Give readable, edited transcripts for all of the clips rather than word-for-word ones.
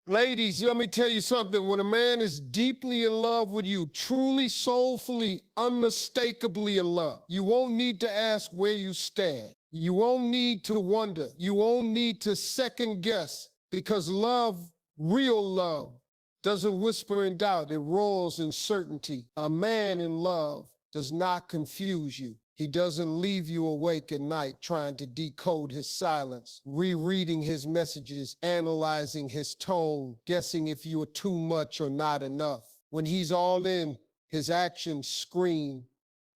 Ladies, let me tell you something. When a man is deeply in love with you, truly, soulfully, unmistakably in love, you won't need to ask where you stand. You won't need to wonder. You won't need to second guess because love, real love, doesn't whisper in doubt. It roars in certainty. A man in love does not confuse you. He doesn't leave you awake at night trying to decode his silence, rereading his messages, analyzing his tone, guessing if you are too much or not enough. When he's all in, his actions scream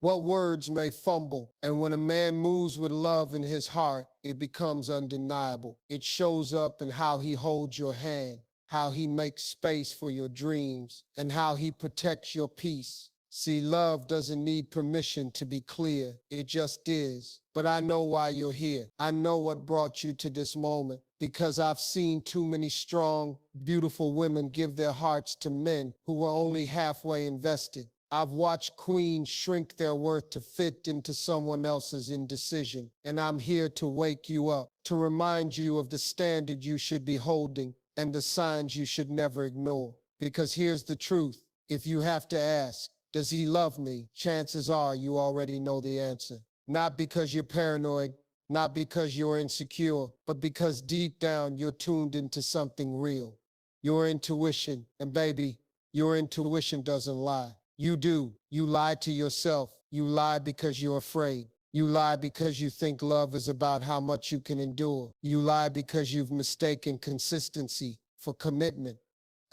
what words may fumble. And when a man moves with love in his heart, it becomes undeniable. It shows up in how he holds your hand, how he makes space for your dreams, and how he protects your peace. See, love doesn't need permission to be clear. It just is. But I know why you're here. I know what brought you to this moment because I've seen too many strong, beautiful women give their hearts to men who were only halfway invested. I've watched queens shrink their worth to fit into someone else's indecision. And I'm here to wake you up, to remind you of the standard you should be holding and the signs you should never ignore. Because here's the truth. If you have to ask, does he love me? Chances are you already know the answer. Not because you're paranoid, not because you're insecure, but because deep down you're tuned into something real. Your intuition. And baby, your intuition doesn't lie. You do. You lie to yourself. You lie because you're afraid. You lie because you think love is about how much you can endure. You lie because you've mistaken consistency for commitment,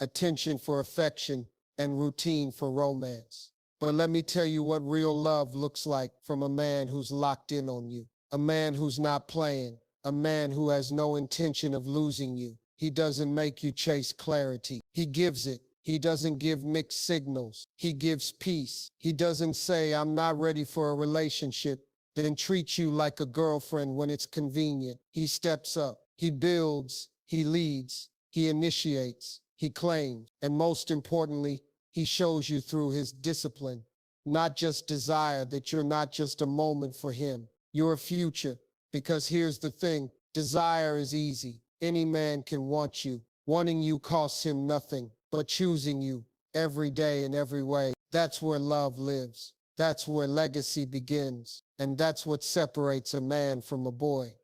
attention for affection, and routine for romance. But let me tell you what real love looks like from a man who's locked in on you, a man who's not playing, a man who has no intention of losing you. He doesn't make you chase clarity. He gives it. He doesn't give mixed signals. He gives peace. He doesn't say, I'm not ready for a relationship, then treat you like a girlfriend when it's convenient. He steps up. He builds. He leads. He initiates. He claims. And most importantly, he shows you through his discipline, not just desire, that you're not just a moment for him. You're a future. Because here's the thing, desire is easy. Any man can want you. Wanting you costs him nothing, but choosing you every day in every way. That's where love lives. That's where legacy begins. And that's what separates a man from a boy.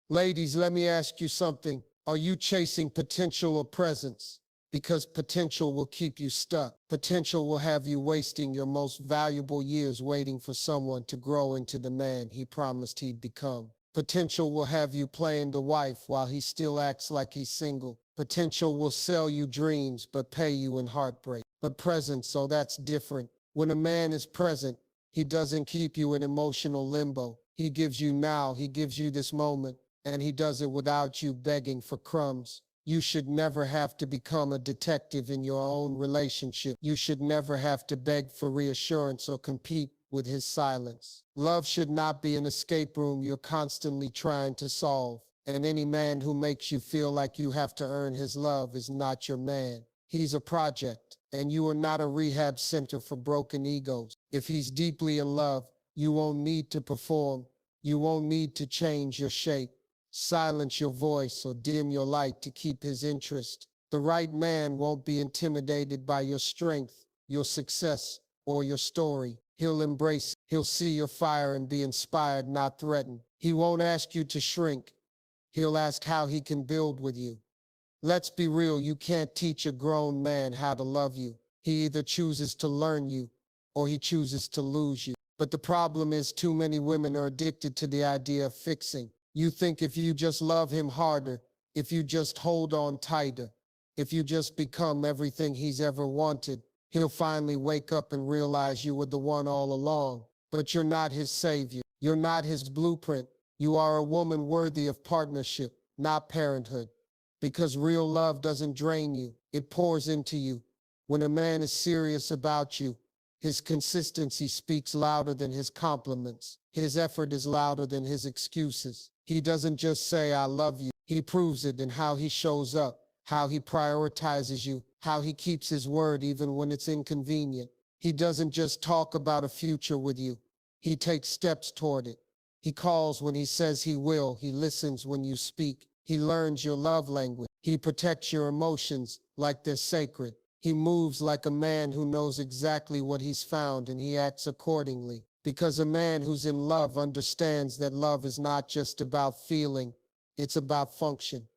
Ladies, let me ask you something. Are you chasing potential or presence? Because potential will keep you stuck. Potential will have you wasting your most valuable years waiting for someone to grow into the man he promised he'd become. Potential will have you playing the wife while he still acts like he's single. Potential will sell you dreams but pay you in heartbreak. But presence, so that's different. When a man is present, he doesn't keep you in emotional limbo. He gives you now, he gives you this moment, and he does it without you begging for crumbs. You should never have to become a detective in your own relationship. You should never have to beg for reassurance or compete with his silence. Love should not be an escape room you're constantly trying to solve. And any man who makes you feel like you have to earn his love is not your man. He's a project, and you are not a rehab center for broken egos. If he's deeply in love, you won't need to perform. You won't need to change your shape, silence your voice, or dim your light to keep his interest. The right man won't be intimidated by your strength, your success, or your story. He'll embrace, he'll see your fire and be inspired, not threatened. He won't ask you to shrink. He'll ask how he can build with you. Let's be real, you can't teach a grown man how to love you. He either chooses to learn you, or he chooses to lose you. But the problem is too many women are addicted to the idea of fixing. You think if you just love him harder, if you just hold on tighter, if you just become everything he's ever wanted, he'll finally wake up and realize you were the one all along. But you're not his savior. You're not his blueprint. You are a woman worthy of partnership, not parenthood. Because real love doesn't drain you. It pours into you. When a man is serious about you, his consistency speaks louder than his compliments. His effort is louder than his excuses. He doesn't just say, I love you. He proves it in how he shows up, how he prioritizes you, how he keeps his word even when it's inconvenient. He doesn't just talk about a future with you. He takes steps toward it. He calls when he says he will. He listens when you speak. He learns your love language. He protects your emotions like they're sacred. He moves like a man who knows exactly what he's found and he acts accordingly. Because a man who's in love understands that love is not just about feeling, it's about function.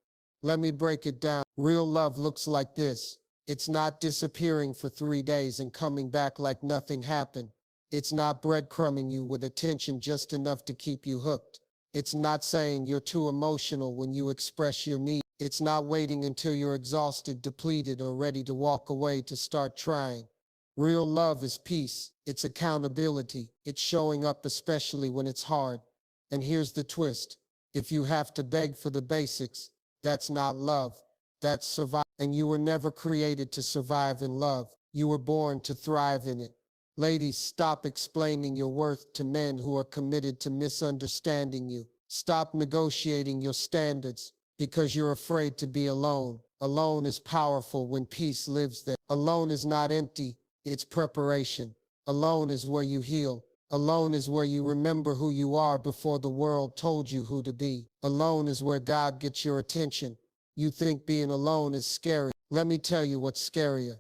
Let me break it down. Real love looks like this. It's not disappearing for 3 days and coming back like nothing happened. It's not breadcrumbing you with attention just enough to keep you hooked. It's not saying you're too emotional when you express your need. It's not waiting until you're exhausted, depleted, or ready to walk away to start trying. Real love is peace. It's accountability. It's showing up especially when it's hard. And here's the twist. If you have to beg for the basics, that's not love. That's survival. And you were never created to survive in love. You were born to thrive in it. Ladies, stop explaining your worth to men who are committed to misunderstanding you. Stop negotiating your standards because you're afraid to be alone. Alone is powerful when peace lives there. Alone is not empty, it's preparation. Alone is where you heal. Alone is where you remember who you are before the world told you who to be. Alone is where God gets your attention. You think being alone is scary. Let me tell you what's scarier.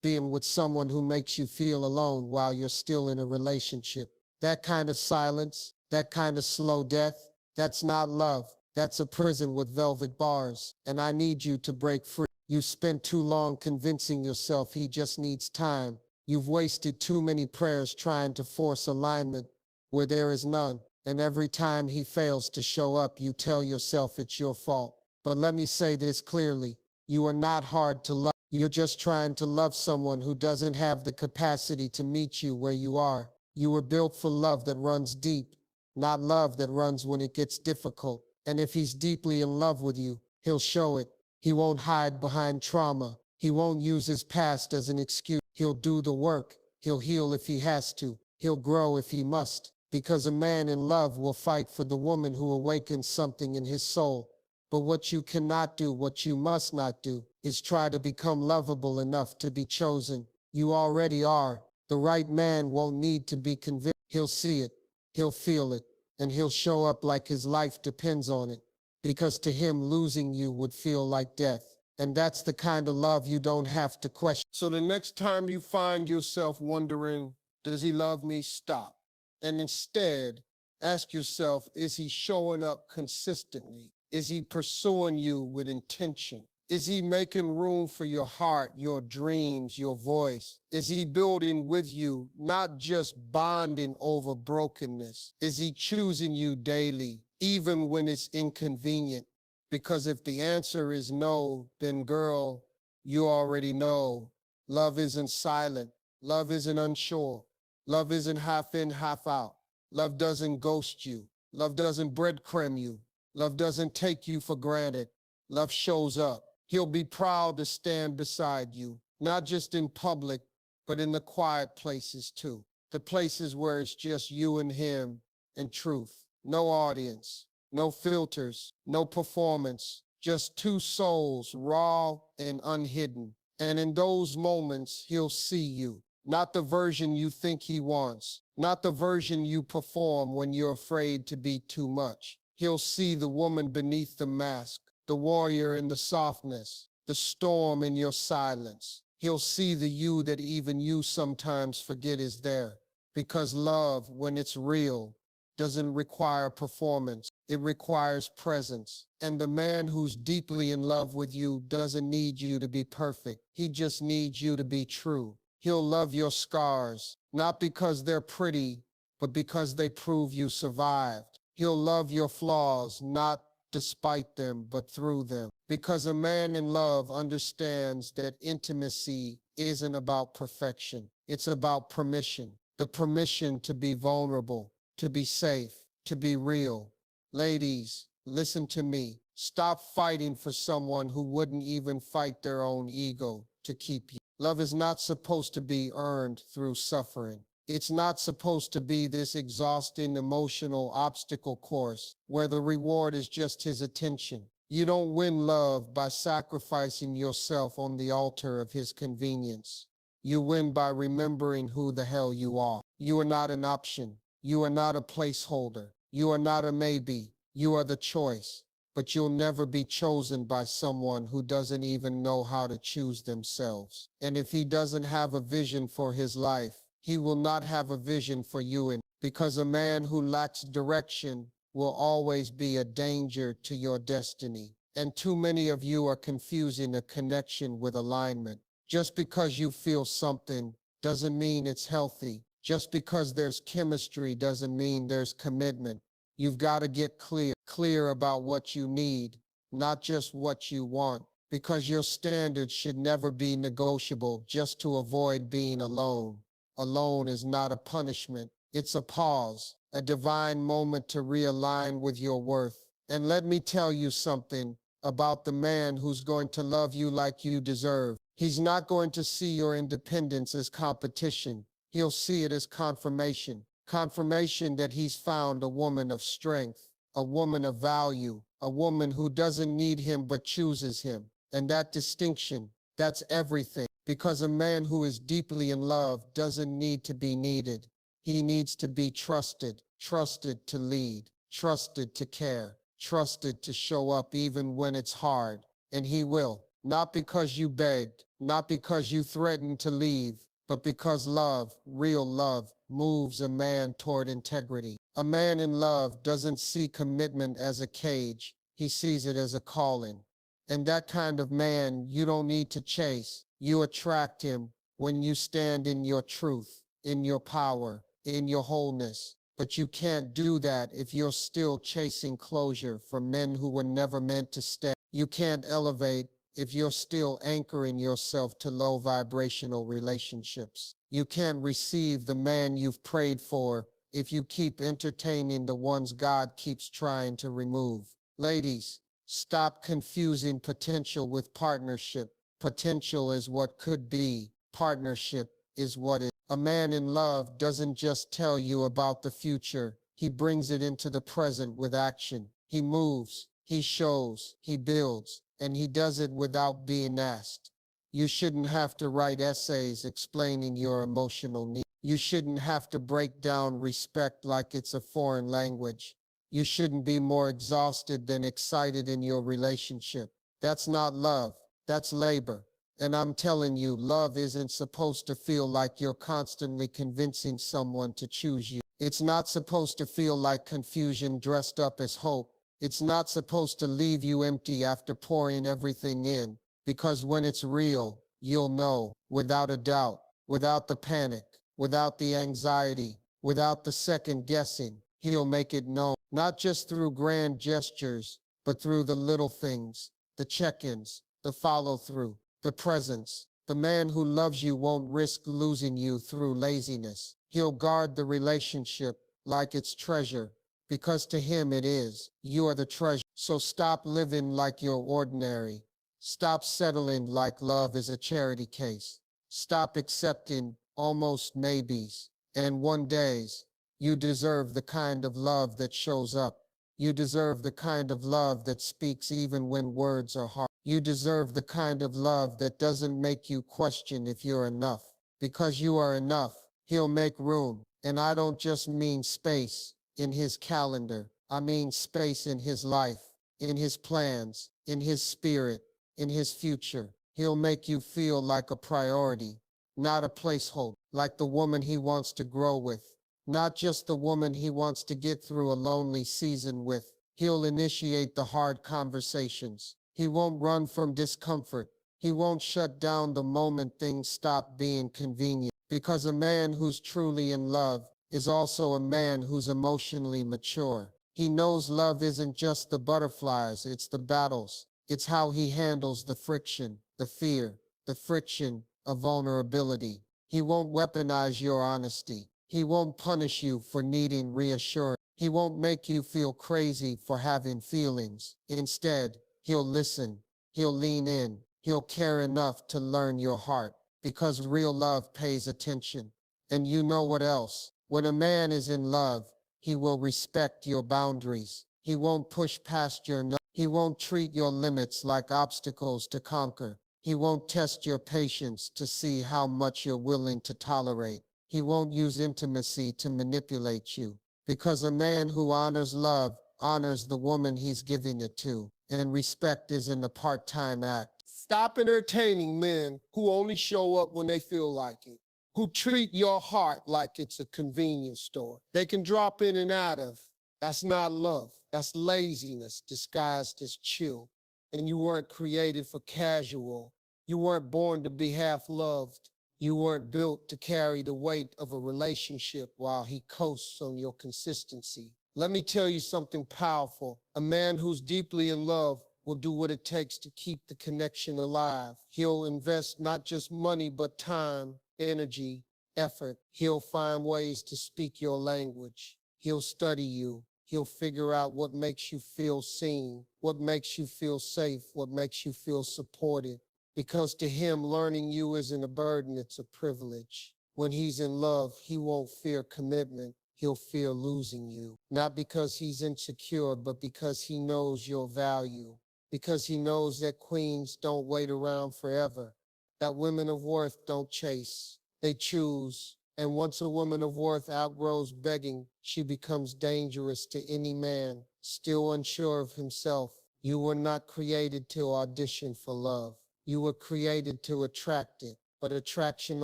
Being with someone who makes you feel alone while you're still in a relationship. That kind of silence, that kind of slow death, that's not love. That's a prison with velvet bars, and I need you to break free. You spent too long convincing yourself he just needs time. You've wasted too many prayers trying to force alignment where there is none, and every time he fails to show up, you tell yourself it's your fault. But let me say this clearly. You are not hard to love. You're just trying to love someone who doesn't have the capacity to meet you where you are. You were built for love that runs deep, not love that runs when it gets difficult. And if he's deeply in love with you, he'll show it. He won't hide behind trauma. He won't use his past as an excuse. He'll do the work. He'll heal if he has to. He'll grow if he must. Because a man in love will fight for the woman who awakens something in his soul. But what you cannot do, what you must not do, is try to become lovable enough to be chosen. You already are. The right man won't need to be convinced. He'll see it. He'll feel it. And he'll show up like his life depends on it. Because to him, losing you would feel like death. And that's the kind of love you don't have to question. So the next time you find yourself wondering, does he love me? Stop. And instead, ask yourself, is he showing up consistently? Is he pursuing you with intention? Is he making room for your heart, your dreams, your voice? Is he building with you, not just bonding over brokenness? Is he choosing you daily, even when it's inconvenient? Because if the answer is no, then girl, you already know. Love isn't silent. Love isn't unsure. Love isn't half in, half out. Love doesn't ghost you. Love doesn't breadcrumb you. Love doesn't take you for granted. Love shows up. He'll be proud to stand beside you, not just in public, but in the quiet places too. The places where it's just you and him and truth. No audience, no filters, no performance, just two souls, raw and unhidden. And in those moments, he'll see you. Not the version you think he wants, not the version you perform when you're afraid to be too much. He'll see the woman beneath the mask, the warrior in the softness, the storm in your silence. He'll see the you that even you sometimes forget is there. Because love, when it's real, doesn't require performance. It requires presence. And the man who's deeply in love with you doesn't need you to be perfect. He just needs you to be true. He'll love your scars, not because they're pretty, but because they prove you survived. He'll love your flaws, not despite them, but through them. Because a man in love understands that intimacy isn't about perfection. It's about permission. The permission to be vulnerable, to be safe, to be real. Ladies, listen to me. Stop fighting for someone who wouldn't even fight their own ego to keep you. Love is not supposed to be earned through suffering. It's not supposed to be this exhausting emotional obstacle course where the reward is just his attention. You don't win love by sacrificing yourself on the altar of his convenience. You win by remembering who the hell you are. You are not an option. You are not a placeholder. You are not a maybe. You are the choice. but you'll never be chosen by someone who doesn't even know how to choose themselves. And if he doesn't have a vision for his life, he will not have a vision for you. And because a man who lacks direction will always be a danger to your destiny. And too many of you are confusing a connection with alignment. Just because you feel something doesn't mean it's healthy. Just because there's chemistry doesn't mean there's commitment. You've got to get clear about what you need, not just what you want, because your standards should never be negotiable just to avoid being alone. Alone is not a punishment. It's a pause, a divine moment to realign with your worth. And let me tell you something about the man who's going to love you like you deserve. He's not going to see your independence as competition. He'll see it as confirmation. Confirmation that he's found a woman of strength, a woman of value, a woman who doesn't need him but chooses him. And that distinction, that's everything. Because a man who is deeply in love doesn't need to be needed. He needs to be trusted, trusted to lead, trusted to care, trusted to show up even when it's hard. And he will, not because you begged, not because you threatened to leave, but because love, real love, moves a man toward integrity. A man in love doesn't see commitment as a cage. He sees it as a calling. And that kind of man you don't need to chase. You attract him when you stand in your truth, in your power, in your wholeness. But you can't do that if you're still chasing closure from men who were never meant to stay. You can't elevate if you're still anchoring yourself to low vibrational relationships. You can't receive the man you've prayed for if you keep entertaining the ones God keeps trying to remove. Ladies, stop confusing potential with partnership. Potential is what could be. Partnership is what is. A man in love doesn't just tell you about the future. He brings it into the present with action. He moves, he shows, he builds, and he does it without being asked. You shouldn't have to write essays explaining your emotional needs. You shouldn't have to break down respect like it's a foreign language. You shouldn't be more exhausted than excited in your relationship. That's not love. That's labor. And I'm telling you, love isn't supposed to feel like you're constantly convincing someone to choose you. It's not supposed to feel like confusion dressed up as hope. It's not supposed to leave you empty after pouring everything in. Because when it's real, you'll know, without a doubt, without the panic, without the anxiety, without the second guessing. He'll make it known, not just through grand gestures, but through the little things, the check-ins, the follow-through, the presence. The man who loves you won't risk losing you through laziness. He'll guard the relationship like it's treasure, because to him it is. You are the treasure. So stop living like you're ordinary. Stop settling like love is a charity case. Stop accepting almost maybes and one days. You deserve the kind of love that shows up. You deserve the kind of love that speaks even when words are hard. You deserve the kind of love that doesn't make you question if you're enough. Because you are enough, he'll make room. And I don't just mean space in his calendar. I mean space in his life, in his plans, in his spirit, in his future. He'll make you feel like a priority, not a placeholder, like the woman he wants to grow with. Not just the woman he wants to get through a lonely season with. He'll initiate the hard conversations. He won't run from discomfort. He won't shut down the moment things stop being convenient. Because a man who's truly in love is also a man who's emotionally mature. He knows love isn't just the butterflies, it's the battles. It's how he handles the friction, the fear, the friction of vulnerability. He won't weaponize your honesty. He won't punish you for needing reassurance. He won't make you feel crazy for having feelings. Instead, he'll listen. He'll lean in. He'll care enough to learn your heart. Because real love pays attention. And you know what else? When a man is in love, he will respect your boundaries. He won't push past your no. He won't treat your limits like obstacles to conquer. He won't test your patience to see how much you're willing to tolerate. He won't use intimacy to manipulate you. Because a man who honors love honors the woman he's giving it to, and respect isn't a part-time act. Stop entertaining men who only show up when they feel like it, who treat your heart like it's a convenience store they can drop in and out of. That's not love. That's laziness disguised as chill. And you weren't created for casual. You weren't born to be half loved. You weren't built to carry the weight of a relationship while he coasts on your consistency. Let me tell you something powerful. A man who's deeply in love will do what it takes to keep the connection alive. He'll invest not just money, but time, energy, effort. He'll find ways to speak your language. He'll study you. He'll figure out what makes you feel seen, what makes you feel safe, what makes you feel supported. Because to him, learning you isn't a burden, it's a privilege. When he's in love, he won't fear commitment. He'll fear losing you. Not because he's insecure, but because he knows your value. Because he knows that queens don't wait around forever. That women of worth don't chase. They choose. And once a woman of worth outgrows begging, she becomes dangerous to any man. Still unsure of himself, you were not created to audition for love. You were created to attract it. But attraction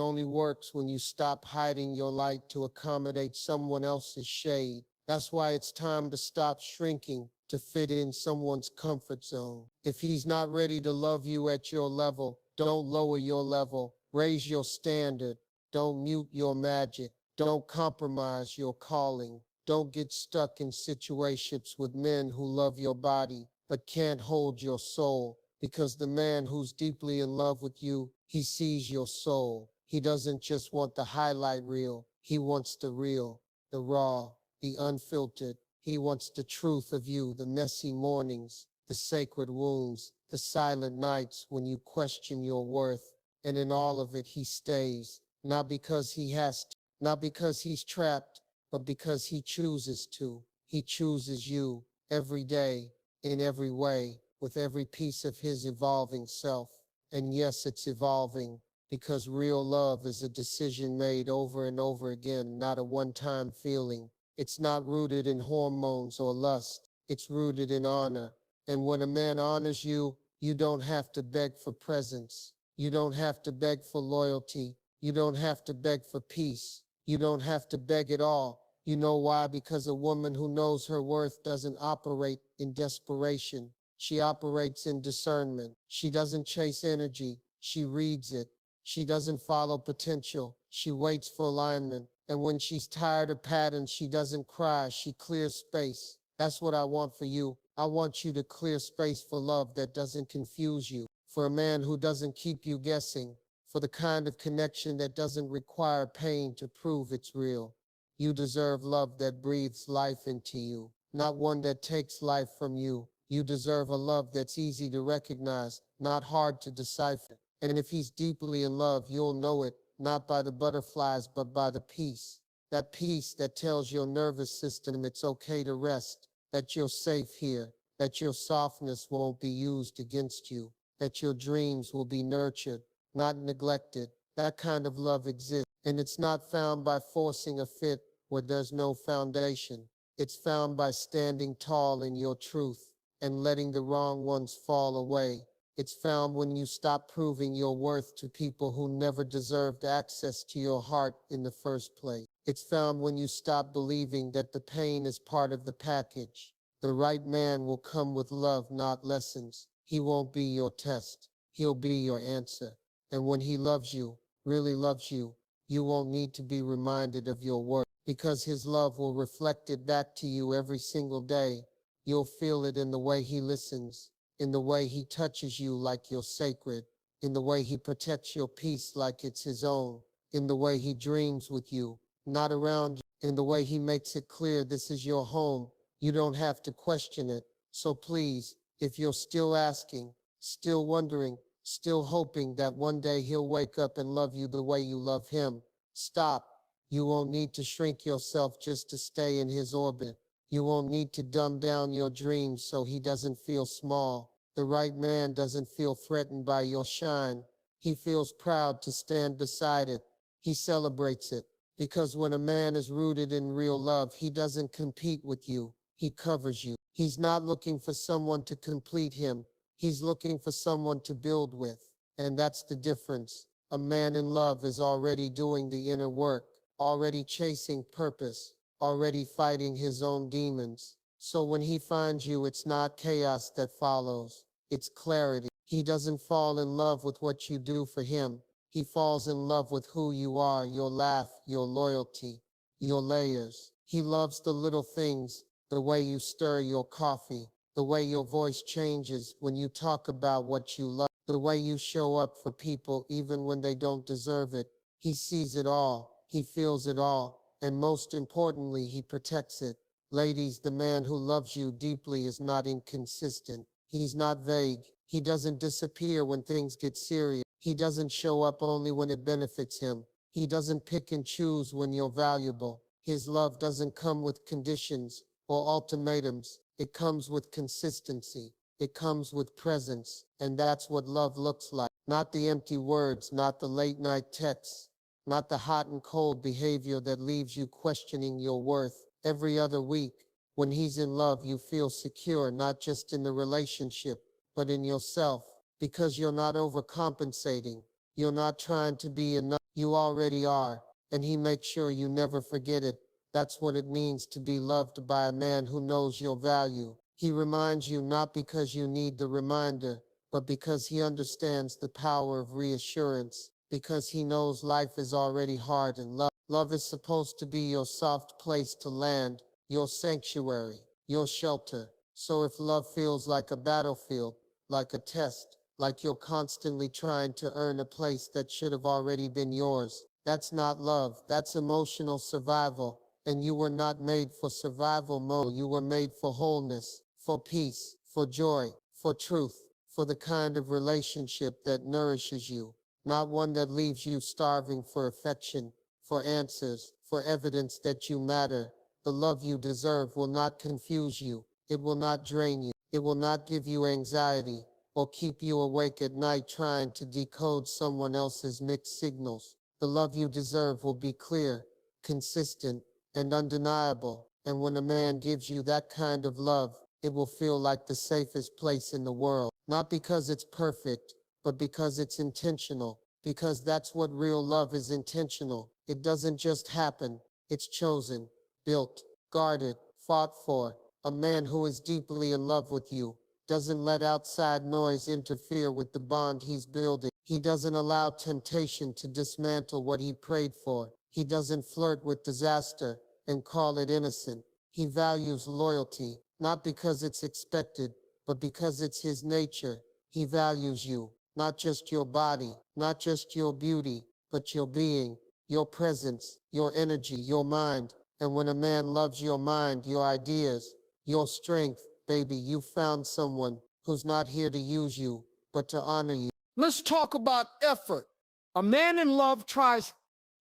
only works when you stop hiding your light to accommodate someone else's shade. That's why it's time to stop shrinking to fit in someone's comfort zone. If he's not ready to love you at your level, don't lower your level. Raise your standard. Don't mute your magic. Don't compromise your calling. Don't get stuck in situationships with men who love your body but can't hold your soul. Because the man who's deeply in love with you, he sees your soul. He doesn't just want the highlight reel. He wants the real, the raw, the unfiltered. He wants the truth of you, the messy mornings, the sacred wounds, the silent nights when you question your worth. And in all of it, he stays. Not because he has to, not because he's trapped, but because he chooses to. He chooses you every day, in every way, with every piece of his evolving self. And yes, it's evolving because real love is a decision made over and over again, not a one-time feeling. It's not rooted in hormones or lust. It's rooted in honor. And when a man honors you, you don't have to beg for presence. You don't have to beg for loyalty. You don't have to beg for peace. You don't have to beg at all. You know why? Because a woman who knows her worth doesn't operate in desperation. She operates in discernment. She doesn't chase energy. She reads it. She doesn't follow potential. She waits for alignment. And when she's tired of patterns, she doesn't cry. She clears space. That's what I want for you. I want you to clear space for love that doesn't confuse you, for a man who doesn't keep you guessing, for the kind of connection that doesn't require pain to prove it's real. You deserve love that breathes life into you, not one that takes life from you. You deserve a love that's easy to recognize, not hard to decipher. And if he's deeply in love, you'll know it, not by the butterflies, but by the peace. That peace that tells your nervous system it's okay to rest, that you're safe here, that your softness won't be used against you, that your dreams will be nurtured, not neglected. That kind of love exists, and it's not found by forcing a fit where there's no foundation. It's found by standing tall in your truth and letting the wrong ones fall away. It's found when you stop proving your worth to people who never deserved access to your heart in the first place. It's found when you stop believing that the pain is part of the package. The right man will come with love, not lessons. He won't be your test. He'll be your answer. And when he loves you, really loves you, you won't need to be reminded of your worth because his love will reflect it back to you every single day. You'll feel it in the way he listens, in the way he touches you like you're sacred, in the way he protects your peace like it's his own, in the way he dreams with you, not around you, in the way he makes it clear this is your home. You don't have to question it. So please, if you're still asking, still wondering, still hoping that one day he'll wake up and love you the way you love him, stop. You won't need to shrink yourself just to stay in his orbit. You won't need to dumb down your dreams so he doesn't feel small. The right man doesn't feel threatened by your shine. He feels proud to stand beside it. He celebrates it. Because when a man is rooted in real love, he doesn't compete with you. He covers you. He's not looking for someone to complete him. He's looking for someone to build with. And that's the difference. A man in love is already doing the inner work, already chasing purpose, already fighting his own demons. So when he finds you, it's not chaos that follows, it's clarity. He doesn't fall in love with what you do for him. He falls in love with who you are, your laugh, your loyalty, your layers. He loves the little things, the way you stir your coffee, the way your voice changes when you talk about what you love, the way you show up for people even when they don't deserve it. He sees it all, he feels it all, and most importantly, he protects it. Ladies, the man who loves you deeply is not inconsistent. He's not vague. He doesn't disappear when things get serious. He doesn't show up only when it benefits him. He doesn't pick and choose when you're valuable. His love doesn't come with conditions or ultimatums. It comes with consistency. It comes with presence. And that's what love looks like. Not the empty words, not the late night texts, not the hot and cold behavior that leaves you questioning your worth. Every other week, when he's in love, you feel secure, not just in the relationship, but in yourself, because you're not overcompensating. You're not trying to be enough. You already are, and he makes sure you never forget it. That's what it means to be loved by a man who knows your value. He reminds you not because you need the reminder, but because he understands the power of reassurance, because he knows life is already hard and love is supposed to be your soft place to land, your sanctuary, your shelter. So if love feels like a battlefield, like a test, like you're constantly trying to earn a place that should have already been yours, that's not love, that's emotional survival. And you were not made for survival mode. You were made for wholeness, for peace, for joy, for truth, for the kind of relationship that nourishes you, not one that leaves you starving for affection, for answers, for evidence that you matter. The love you deserve will not confuse you. It will not drain you. It will not give you anxiety or keep you awake at night trying to decode someone else's mixed signals. The love you deserve will be clear, consistent, and undeniable. And when a man gives you that kind of love, it will feel like the safest place in the world. Not because it's perfect, but because it's intentional. Because that's what real love is, intentional. It doesn't just happen. It's chosen, built, guarded, fought for. A man who is deeply in love with you doesn't let outside noise interfere with the bond he's building. He doesn't allow temptation to dismantle what he prayed for. He doesn't flirt with disaster and call it innocent. He values loyalty, not because it's expected, but because it's his nature. He values you, not just your body, not just your beauty, but your being, your presence, your energy, your mind. And when a man loves your mind, your ideas, your strength, baby, you found someone who's not here to use you, but to honor you. Let's talk about effort. A man in love tries.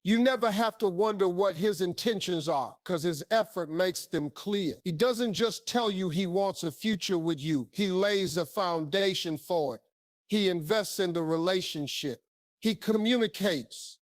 You never have to wonder what his intentions are, because his effort makes them clear. He doesn't just tell you he wants a future with you. He lays a foundation for it. He invests in the relationship. He communicates.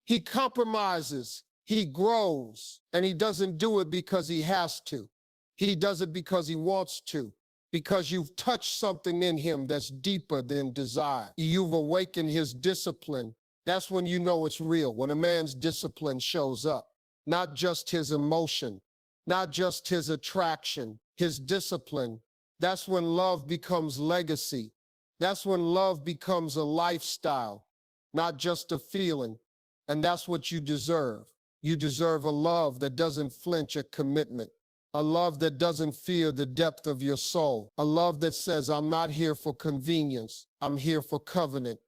He compromises. He grows. And he doesn't do it because he has to. He does it because he wants to. Because you've touched something in him that's deeper than desire. You've awakened his discipline. That's when you know it's real, when a man's discipline shows up. Not just his emotion, not just his attraction, his discipline. That's when love becomes legacy. That's when love becomes a lifestyle, not just a feeling. And that's what you deserve. You deserve a love that doesn't flinch at commitment. A love that doesn't fear the depth of your soul. A love that says, I'm not here for convenience. I'm here for covenant.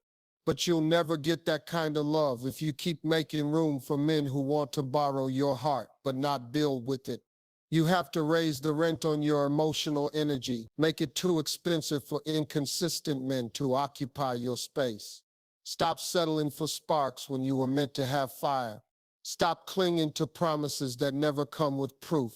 But you'll never get that kind of love if you keep making room for men who want to borrow your heart, but not build with it. You have to raise the rent on your emotional energy. Make it too expensive for inconsistent men to occupy your space. Stop settling for sparks when you were meant to have fire. Stop clinging to promises that never come with proof.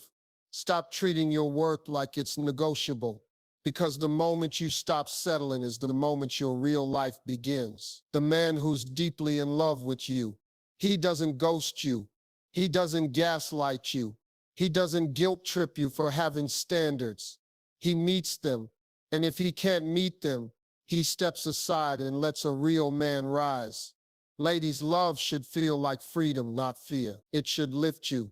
Stop treating your worth like it's negotiable. Because the moment you stop settling is the moment your real life begins. The man who's deeply in love with you, he doesn't ghost you. He doesn't gaslight you. He doesn't guilt trip you for having standards. He meets them, and if he can't meet them, he steps aside and lets a real man rise. Ladies, love should feel like freedom, not fear. It should lift you,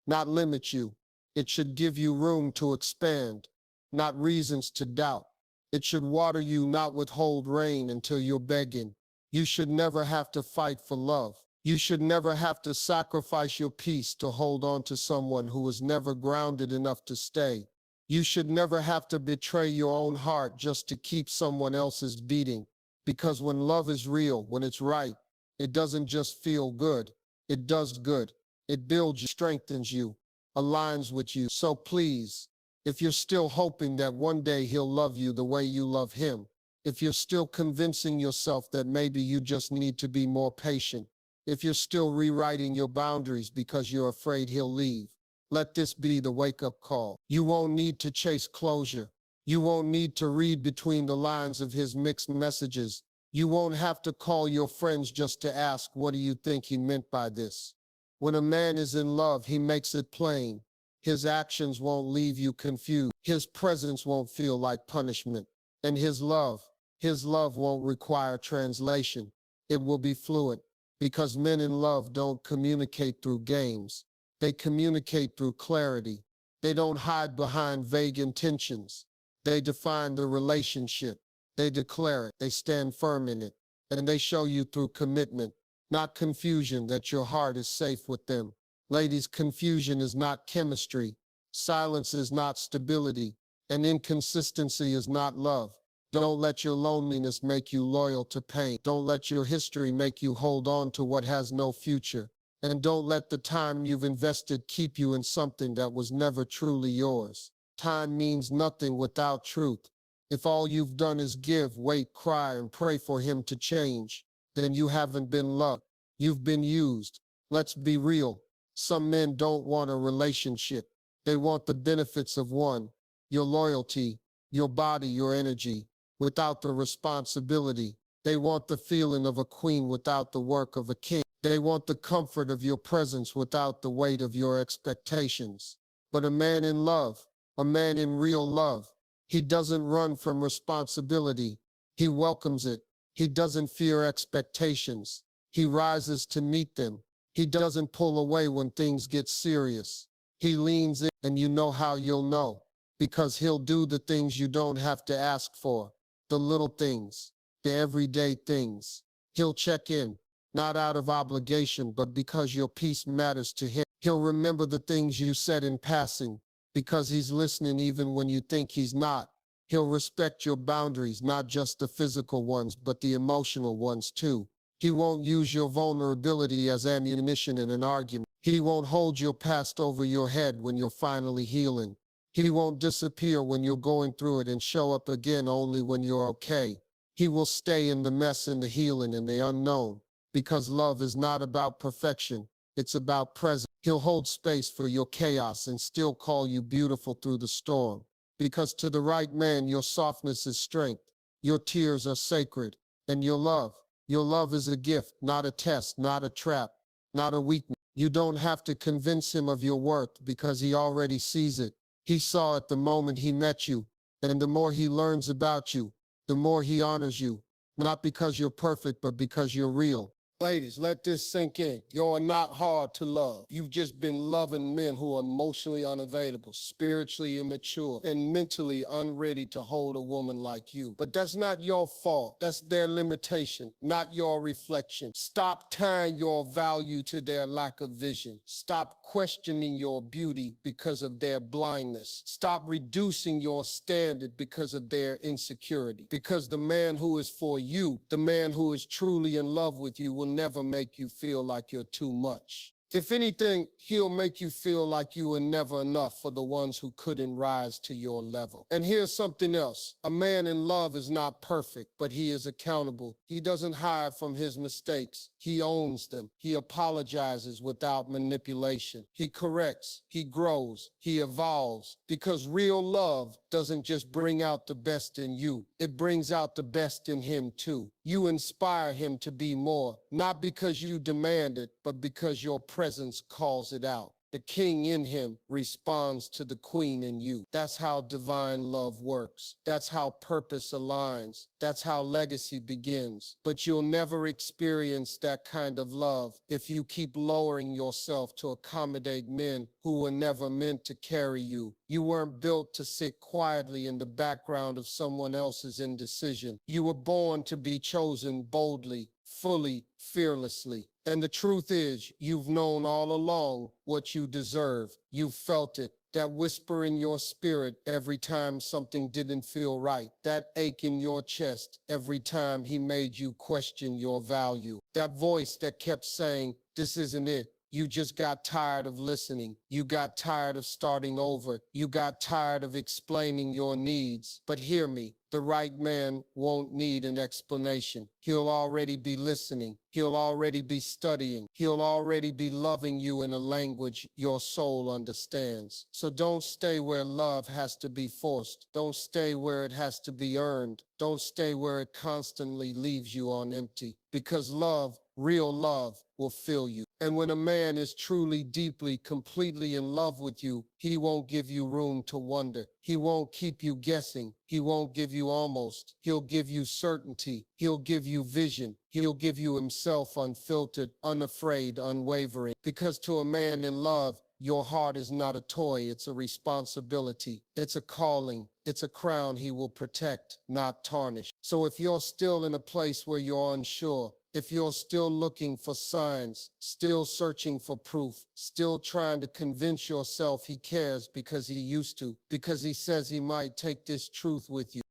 not limit you. It should give you room to expand, not reasons to doubt. It should water you, not withhold rain until you're begging. You should never have to fight for love. You should never have to sacrifice your peace to hold on to someone who was never grounded enough to stay. You should never have to betray your own heart just to keep someone else's beating. Because when love is real, when it's right, it doesn't just feel good. It does good. It builds you, strengthens you, aligns with you. So please, if you're still hoping that one day he'll love you the way you love him, if you're still convincing yourself that maybe you just need to be more patient, if you're still rewriting your boundaries because you're afraid he'll leave, let this be the wake-up call. You won't need to chase closure. You won't need to read between the lines of his mixed messages. You won't have to call your friends just to ask, what do you think he meant by this? When a man is in love, he makes it plain. His actions won't leave you confused. His presence won't feel like punishment. And his love won't require translation. It will be fluent. Because men in love don't communicate through games. They communicate through clarity. They don't hide behind vague intentions. They define the relationship. They declare it. They stand firm in it. And they show you through commitment, not confusion, that your heart is safe with them. Ladies, confusion is not chemistry. Silence is not stability. And inconsistency is not love. Don't let your loneliness make you loyal to pain. Don't let your history make you hold on to what has no future. And don't let the time you've invested keep you in something that was never truly yours. Time means nothing without truth. If all you've done is give, wait, cry, and pray for him to change, then you haven't been loved. You've been used. Let's be real. Some men don't want a relationship. They want the benefits of one. Your loyalty, your body, your energy, without the responsibility. They want the feeling of a queen without the work of a king. They want the comfort of your presence without the weight of your expectations. But a man in love, a man in real love, he doesn't run from responsibility. He welcomes it. He doesn't fear expectations. He rises to meet them. He doesn't pull away when things get serious. He leans in, and you know how you'll know. Because he'll do the things you don't have to ask for. The little things, the everyday things. He'll check in, not out of obligation, but because your peace matters to him. He'll remember the things you said in passing, because he's listening even when you think he's not. He'll respect your boundaries, not just the physical ones, but the emotional ones too. He won't use your vulnerability as ammunition in an argument. He won't hold your past over your head when you're finally healing. He won't disappear when you're going through it and show up again only when you're okay. He will stay in the mess and the healing and the unknown, because love is not about perfection. It's about presence. He'll hold space for your chaos and still call you beautiful through the storm. Because to the right man, your softness is strength. Your tears are sacred. And your love is a gift, not a test, not a trap, not a weakness. You don't have to convince him of your worth because he already sees it. He saw it the moment he met you. And the more he learns about you, the more he honors you. Not because you're perfect, but because you're real. Ladies, let this sink in. You're not hard to love. You've just been loving men who are emotionally unavailable, spiritually immature, and mentally unready to hold a woman like you. But that's not your fault. That's their limitation, not your reflection. Stop tying your value to their lack of vision. Stop questioning your beauty because of their blindness. Stop reducing your standard because of their insecurity. Because the man who is for you, the man who is truly in love with you, will never make you feel like you're too much. If anything, he'll make you feel like you were never enough for the ones who couldn't rise to your level. And here's something else. A man in love is not perfect, but he is accountable. He doesn't hide from his mistakes. He owns them. He apologizes without manipulation. He corrects. He grows. He evolves. Because real love doesn't just bring out the best in you. It brings out the best in him too. You inspire him to be more, not because you demand it, but because your presence calls it out. The king in him responds to the queen in you. That's how divine love works. That's how purpose aligns. That's how legacy begins. But you'll never experience that kind of love if you keep lowering yourself to accommodate men who were never meant to carry you. You weren't built to sit quietly in the background of someone else's indecision. You were born to be chosen boldly, fully, fearlessly. And the truth is, you've known all along what you deserve. You felt it. That whisper in your spirit every time something didn't feel right. That ache in your chest every time he made you question your value. That voice that kept saying, "This isn't it." You just got tired of listening. You got tired of starting over. You got tired of explaining your needs. But hear me, the right man won't need an explanation. He'll already be listening. He'll already be studying. He'll already be loving you in a language your soul understands. So don't stay where love has to be forced. Don't stay where it has to be earned. Don't stay where it constantly leaves you on empty. Because love, real love, will fill you. And when a man is truly, deeply, completely in love with you, he won't give you room to wonder. He won't keep you guessing. He won't give you almost. He'll give you certainty. He'll give you vision. He'll give you himself unfiltered, unafraid, unwavering. Because to a man in love, your heart is not a toy, it's a responsibility. It's a calling. It's a crown he will protect, not tarnish. So if you're still in a place where you're unsure, if you're still looking for signs, still searching for proof, still trying to convince yourself he cares because he used to, because he says he might take this truth with you,